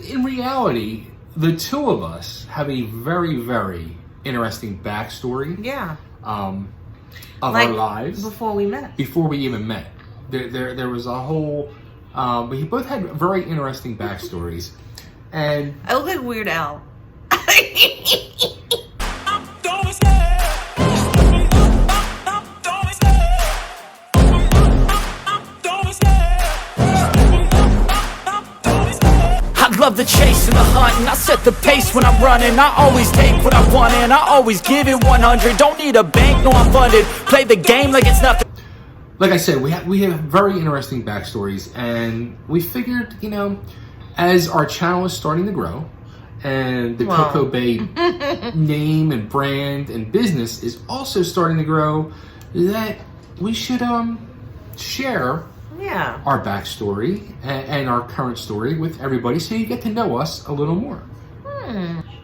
in reality, the two of us have a very, very interesting backstory. Yeah. Of like our lives before we met. Before we even met, there was a whole. We both had very interesting backstories, and I look like Weird Al. I love the chase and the hunt, and I set the pace when I'm running. I always take what I want and I always give it 100. Don't need a bank, no, I'm funded. Play the game like it's nothing. Like I said, we have very interesting backstories, and we figured, as our channel is starting to grow, and the Coco Bay name and brand and business is also starting to grow, that we should share our backstory and our current story with everybody, so you get to know us a little more.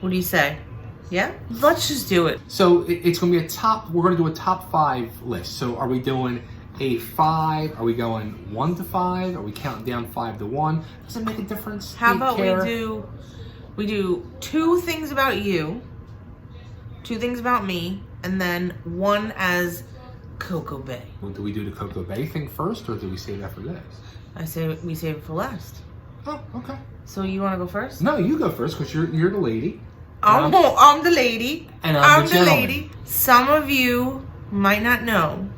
What do you say? Yeah? Let's just do it. So it's going to be we're going to do a top 5 list. So are we doing a 5? Are we going 1 to 5? Are we counting down 5 to 1? Does it make a difference? How about we do 2 things about you, 2 things about me, and then 1 as Coco Bay. Well, do we do the Coco Bay thing first, or do we save that for this? I say we save it for last. Oh, okay. So you want to go first? No, you go first, because you're the lady. I'm the lady. And I'm the lady. Some of you might not know.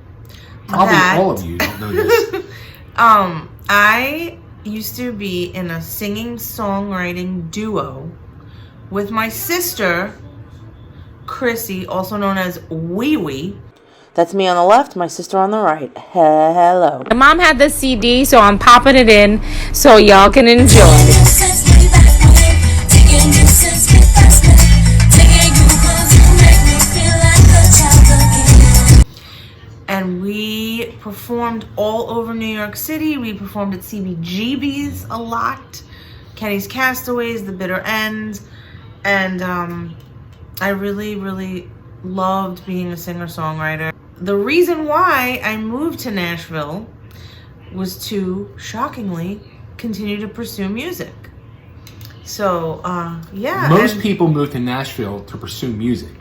Probably all of you don't know this. I used to be in a singing songwriting duo with my sister, Chrissy, also known as Wee Wee. That's me on the left, my sister on the right. Hello. My mom had the CD, so I'm popping it in so y'all can enjoy. And we performed all over New York City. We performed at CBGB's a lot. Kenny's Castaways, The Bitter End. And I really, really loved being a singer-songwriter. The reason why I moved to Nashville was to, shockingly, continue to pursue music. So, yeah. Most people move to Nashville to pursue music.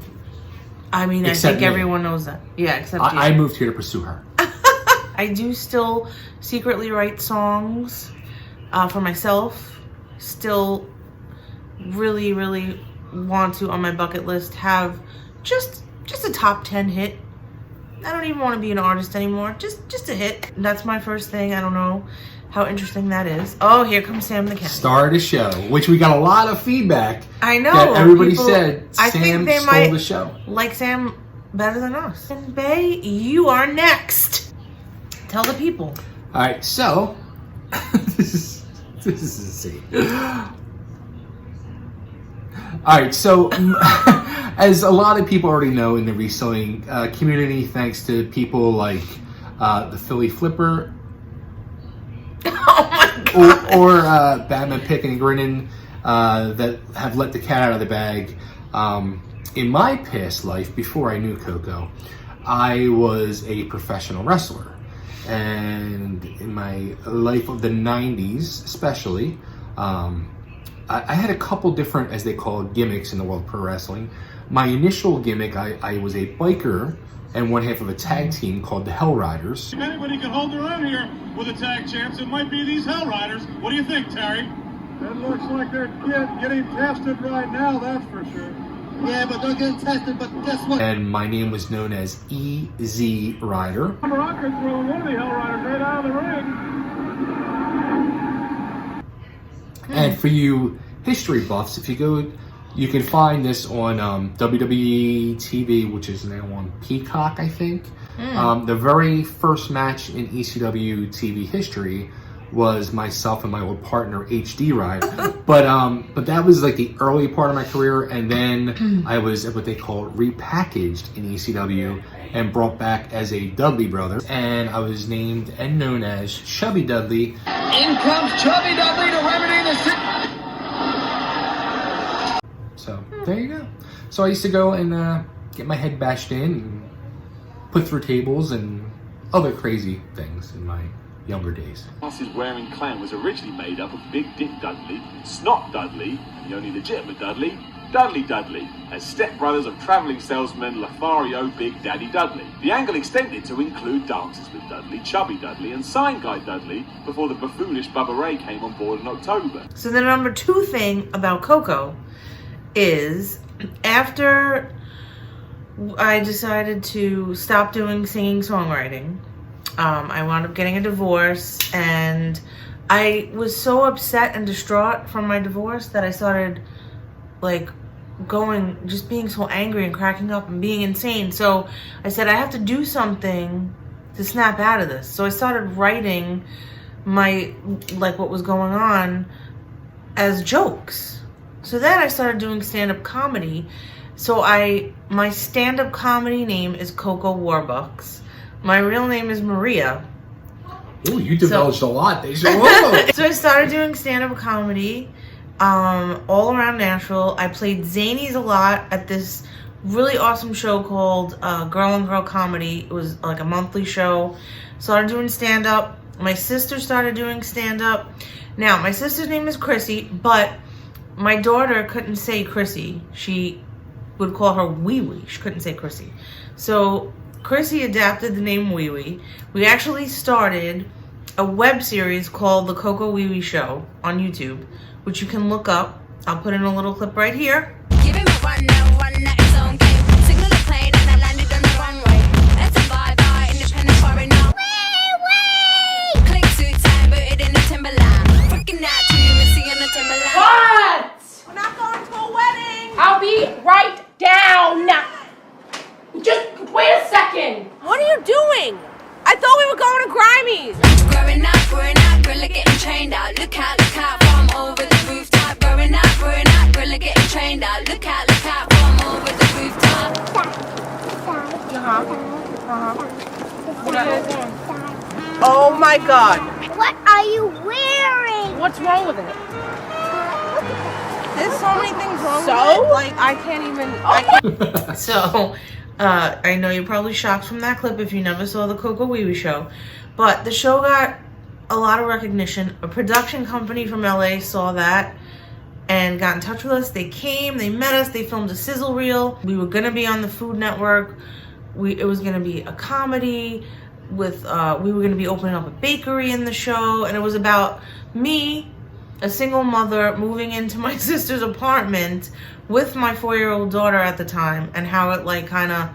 I mean, I think everyone knows that. Yeah, except you. I moved here to pursue her. I do still secretly write songs for myself. Still really, really want to, on my bucket list, have just a top 10 hit. I don't even want to be an artist anymore. Just a hit. That's my first thing. I don't know how interesting that is. Oh, here comes Sam the Cat. Star of the show, which we got a lot of feedback. I know. That everybody said Sam stole the show. Like Sam better than us. And Bay, you are next. Tell the people. All right, so this is insane. All right, so as a lot of people already know in the reselling community, thanks to people like the Philly Flipper, oh my God, or Batman Picking and Grinning, that have let the cat out of the bag. In my past life, before I knew Coco, I was a professional wrestler. And in my life of the 90s, especially, I had a couple different, as they call it, gimmicks in the world of pro wrestling. My initial gimmick, I was a biker and one half of a tag team called the Hell Riders. If anybody can hold their own here with a tag champs, it might be these Hell Riders. What do you think, Terry? That looks like they're getting tested right now, that's for sure. Yeah, but they're getting tested, but guess what? And my name was known as EZ Rider. Rocker throwing one of the Hell Riders right out of the ring. And for you history buffs, if you go, you can find this on WWE TV, which is now on Peacock, I think. The very first match in ECW TV history was myself and my old partner HD Rider. But that was like the early part of my career, and then I was what they call repackaged in ECW and brought back as a Dudley brother, and I was named and known as Chubby Dudley. In comes Chubby Dudley to remedy the situation. So there you go. So I used to go and get my head bashed in and put through tables and other crazy things in my younger days. Glasses wearing clown was originally made up of Big Dick Dudley, Snot Dudley, the only legitimate Dudley, Dudley Dudley, as stepbrothers of travelling salesman Lothario Big Daddy Dudley. The angle extended to include Dances with Dudley, Chubby Dudley, and Sign Guy Dudley before the buffoonish Bubba Ray came on board in October. So the number 2 thing about Coco is after I decided to stop doing singing songwriting, I wound up getting a divorce, and I was so upset and distraught from my divorce that I started just being so angry and cracking up and being insane. So I said, I have to do something to snap out of this. So I started writing what was going on as jokes. So then I started doing stand-up comedy. So my stand-up comedy name is Coco Warbucks. My real name is Maria. Oh, you divulged a lot. So I started doing stand-up comedy all around Nashville. I played Zanies a lot at this really awesome show called Girl and Girl Comedy. It was like a monthly show. Started doing stand-up. My sister started doing stand-up. Now, my sister's name is Chrissy, but my daughter couldn't say Chrissy. She would call her Wee Wee. She couldn't say Chrissy. So Chrissy adapted the name Wee Wee. We actually started a web series called The Coco Wee Wee Show on YouTube, which you can look up. I'll put in a little clip right here. Give him a run now, run at his own game. Signal the plane and I landed on the runway. That's a bye-bye, independent foreign now. Wee! Click suit time, booted in the Timberland. Freaking out to you, Missy in the Timberland. What? We're not going to a wedding. I'll be right down. Just wait a second. What are you doing? I thought we were going to Grimey's. Growing up, gorilla getting trained out. Look out, from over the rooftop. Growing up, gorilla getting trained out. Look out, from over the rooftop. What are you doing? Oh my God. What are you wearing? What's wrong with it? There's so many things wrong with it. Like, I can't even... So, I know you're probably shocked from that clip if you never saw the Coco Wee Wee Show. But the show got a lot of recognition. A production company from LA saw that and got in touch with us. They came, they met us, they filmed a sizzle reel. We were gonna be on the Food Network. It was gonna be a comedy with, we were gonna be opening up a bakery in the show. And it was about me, a single mother, moving into my sister's apartment with my 4-year-old daughter at the time, and how it kind of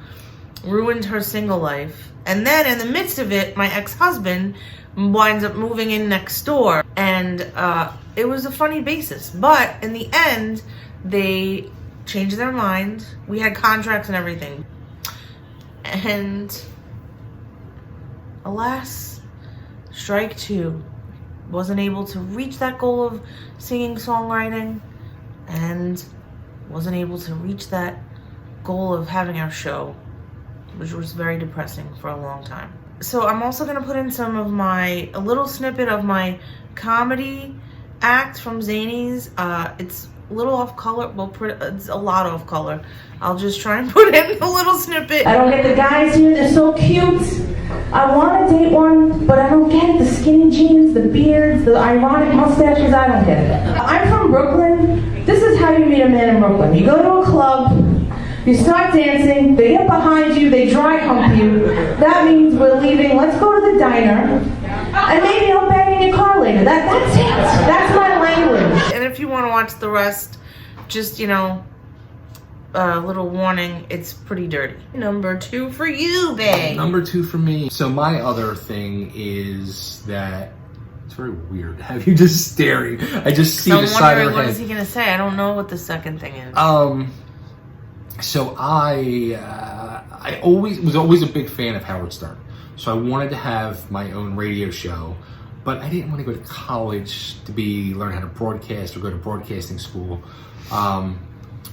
ruined her single life. And then in the midst of it, my ex-husband winds up moving in next door, and it was a funny basis. But in the end, they changed their mind. We had contracts and everything. And alas, strike 2. Wasn't able to reach that goal of singing songwriting, and wasn't able to reach that goal of having our show, which was very depressing for a long time. So I'm also gonna put in a little snippet of my comedy act from Zanies. It's a little off color, well, it's a lot off color. I'll just try and put in a little snippet. I don't get the guys here, they're so cute. I want to date one, but I don't get it. The skinny jeans, the beards, the ironic mustaches, I don't get it. I'm from Brooklyn. This is how you meet a man in Brooklyn. You go to a club, you start dancing, they get behind you, they dry hump you. That means we're leaving, let's go to the diner, and maybe I'll bang in your car later. That's it. That's my language. And if you want to watch the rest, just, a little warning, it's pretty dirty. Number 2 for you, babe. Number 2 for me. So my other thing is that it's very weird to have you just staring. I just see the side of her head. What is he gonna say? I don't know what the second thing is. So I was always a big fan of Howard Stern. So I wanted to have my own radio show, but I didn't want to go to college to learn how to broadcast or go to broadcasting school.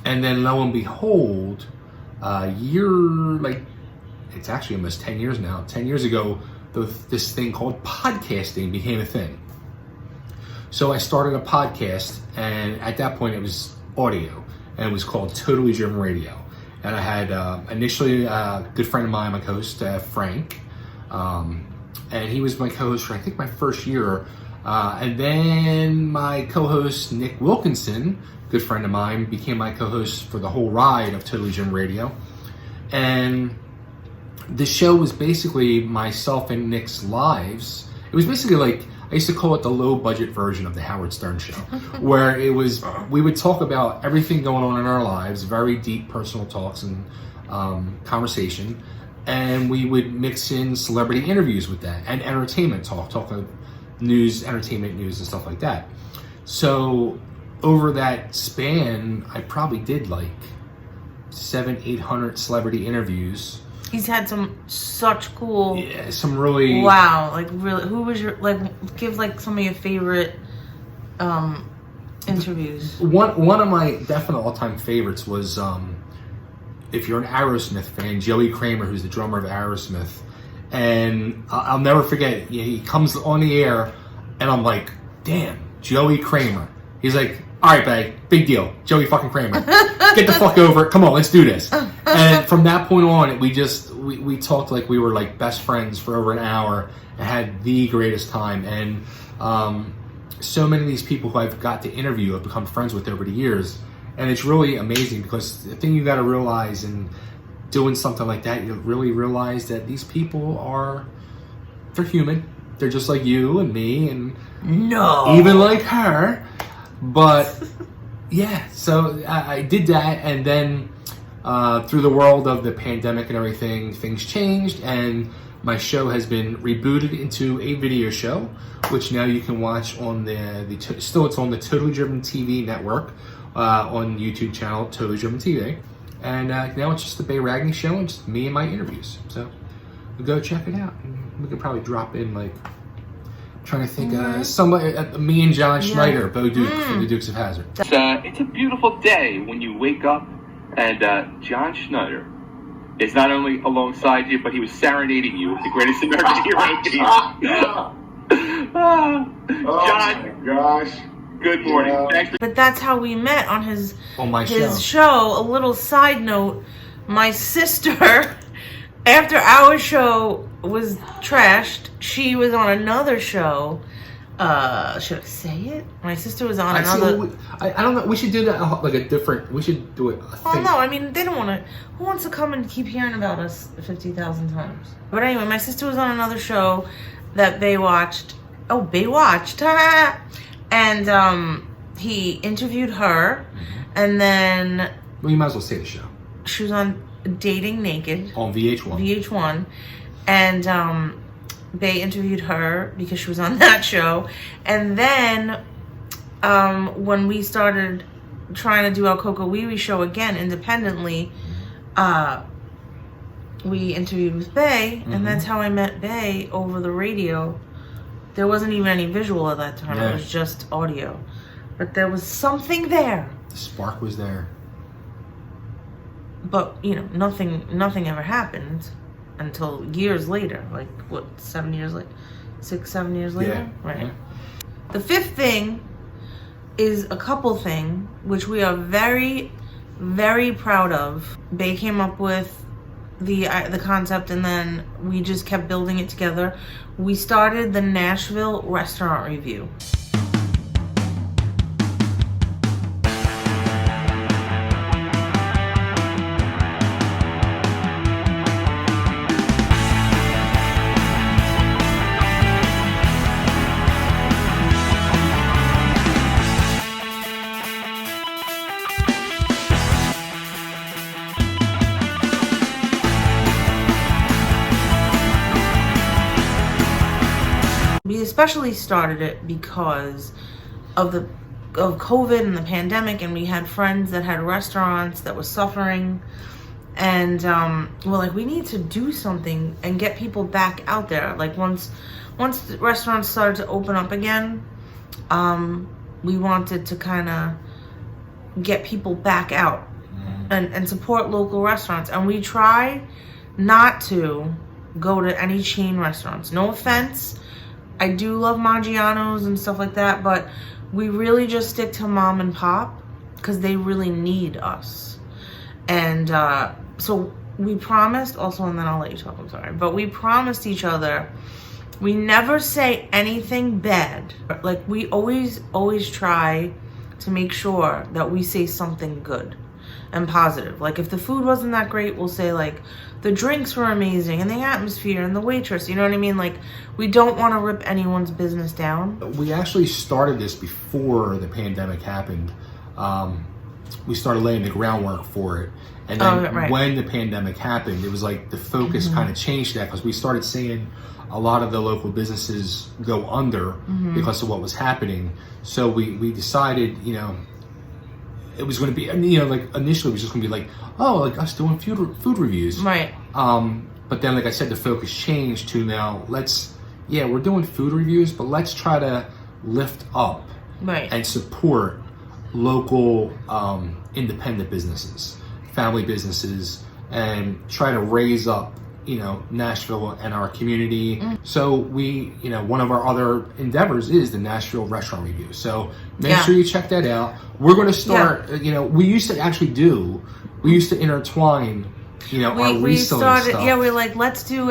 And then lo and behold, it's actually almost 10 years now. 10 years ago, this thing called podcasting became a thing. So I started a podcast, and at that point it was audio, and it was called Totally Driven Radio. And I had initially a good friend of mine, my co-host, Frank. and he was my co-host for I think my first year. And then my co-host Nick Wilkinson, good friend of mine, became my co-host for the whole ride of Totally Gym Radio. And the show was basically myself and Nick's lives. It was basically like, I used to call it the low-budget version of the Howard Stern Show, where it was, we would talk about everything going on in our lives, very deep personal talks and conversation, and we would mix in celebrity interviews with that, and entertainment talk of news, entertainment news, and stuff like that. So over that span, I probably did like 700-800 celebrity interviews. He's had some such cool, yeah, some really, wow, like really. Who was your, like, give like some of your favorite interviews? One of my definite all-time favorites was if you're an Aerosmith fan, Joey Kramer, who's the drummer of Aerosmith. And I'll never forget, he comes on the air, and I'm like, damn, Joey Kramer. He's like, all right, babe, big deal. Joey fucking Kramer. Get the fuck over it. Come on, let's do this. And from that point on, we talked like we were like best friends for over an hour and had the greatest time. And so many of these people who I've got to interview, I've become friends with over the years. And it's really amazing, because the thing you got to realize in doing something like that, you really realize that these people they're human. They're just like you and me, and even like her. But yeah, so I did that, and then through the world of the pandemic and everything, things changed, and my show has been rebooted into a video show, which now you can watch on it's on the Totally Driven TV network, on YouTube channel Totally Driven TV. And now it's just the Bay Ragney Show, and just me and my interviews. So go check it out. And we could probably drop in, like, trying to think, somebody, me and John Schneider, Bo Duke from the Dukes of Hazzard. It's a beautiful day when you wake up and John Schneider is not only alongside you, but he was serenading you with the greatest American hero. John, gosh. Good morning. Yeah. Thanks. But that's how we met on his show. show. A little side note, my sister, after our show was trashed, she was on another show. Should I say it? My sister was on another. I don't know. We should do that like a different. We should do it. Well, no, I mean, they don't want to. Who wants to come and keep hearing about us 50,000 times? But anyway, my sister was on another show that Baywatched. Oh, Baywatched. And he interviewed her, and then... Well, you might as well say the show. She was on Dating Naked. On VH1. VH1. And they interviewed her because she was on that show. And then when we started trying to do our Coco Wee Wee show again independently, we interviewed with Bay, and that's how I met Bay over the radio. There wasn't even any visual at that time. Yeah. It was just audio. But there was something there. The spark was there. But, you know, nothing ever happened until years later. Like, what, 7 years later? 6, 7 years later? Yeah. Right. Yeah. The fifth thing is a couple thing, which we are very, very proud of. Bay came up with the concept, and then we just kept building it together. We started the Nashville Restaurant Review. We especially started it because of COVID and the pandemic, and we had friends that had restaurants that were suffering, and we're like, we need to do something and get people back out there. Like once the restaurants started to open up again, we wanted to kind of get people back out and support local restaurants. And we try not to go to any chain restaurants. No offense. I do love Maggiano's and stuff like that, but we really just stick to mom and pop because they really need us. And so we promised also, and then I'll let you talk, I'm sorry, but we promised each other We never say anything bad. Like, we always try to make sure that we say something good and positive. Like, if the food wasn't that great, we'll say, like, the drinks were amazing and the atmosphere and the waitress, you know what I mean? Like, we don't want to rip anyone's business down. We actually started this before the pandemic happened. We started laying the groundwork for it. And then when the pandemic happened, it was like the focus kind of changed to that, because we started seeing a lot of the local businesses go under because of what was happening. So we decided, you know, it was going to be, you know, like initially it was just going to be like, oh, like us doing food reviews. Right. But then, like I said, the focus changed to now we're doing food reviews, but let's try to lift up and support local independent businesses, family businesses, and try to raise up, you know, Nashville and our community. So we, you know, one of our other endeavors is the Nashville Restaurant Review. So make sure you check that out. We're going to start, you know, we used to intertwine, you know, our reselling stuff. Yeah, we're like, let's do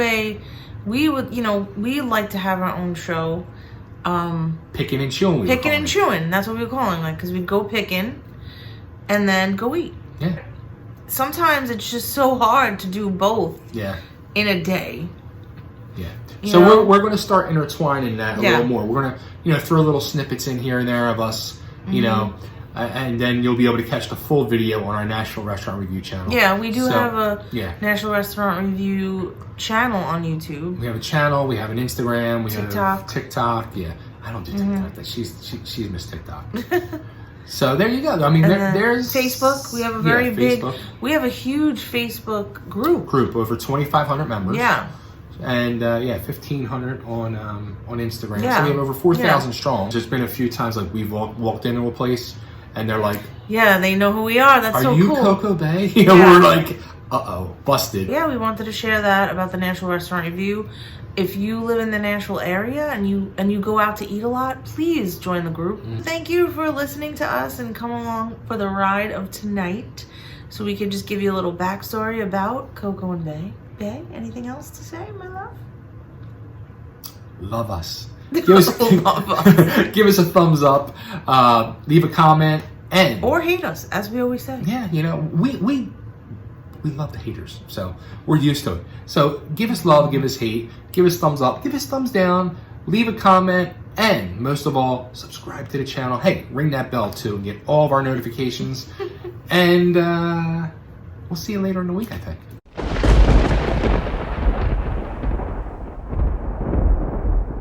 we like to have our own show. Picking and chewing. Picking and chewing. That's what we were calling, like, because we'd go picking and then go eat. Yeah. Sometimes it's just so hard to do both. Yeah. In a day. Yeah. So we're going to start intertwining that a little more. We're going to, you know, throw little snippets in here and there of us, you know, and then you'll be able to catch the full video on our Nashville Restaurant Review channel. Yeah, we do have a Nashville Restaurant Review channel on YouTube. We have a channel. We have an Instagram. We TikTok. have TikTok. Yeah, I don't do TikTok. She's Miss TikTok. So there you go. I mean, there's Facebook. We have a very big. We have a huge Facebook group. Over 2,500 members. Yeah. And 1,500 on Instagram. Yeah. So we have over 4,000 strong. There's been a few times like we've walked into a place and they're like, yeah, they know who we are. That's so cool. Are you Coco Bay? You know, we're like, busted. Yeah, we wanted to share that about the Nashville Restaurant Review. If you live in the Nashville area and you go out to eat a lot, please join the group. Thank you for listening to us and come along for the ride of tonight, so we could just give you a little backstory about Coco and Bay. Bay, anything else to say, my love? Love us. Give us a thumbs up. Leave a comment or hate us, as we always say. Yeah, you know, we love the haters, so we're used to it. So give us love, give us hate, give us thumbs up, give us thumbs down, leave a comment, and most of all, subscribe to the channel. Hey, ring that bell too and get all of our notifications. And we'll see you later in the week, I think.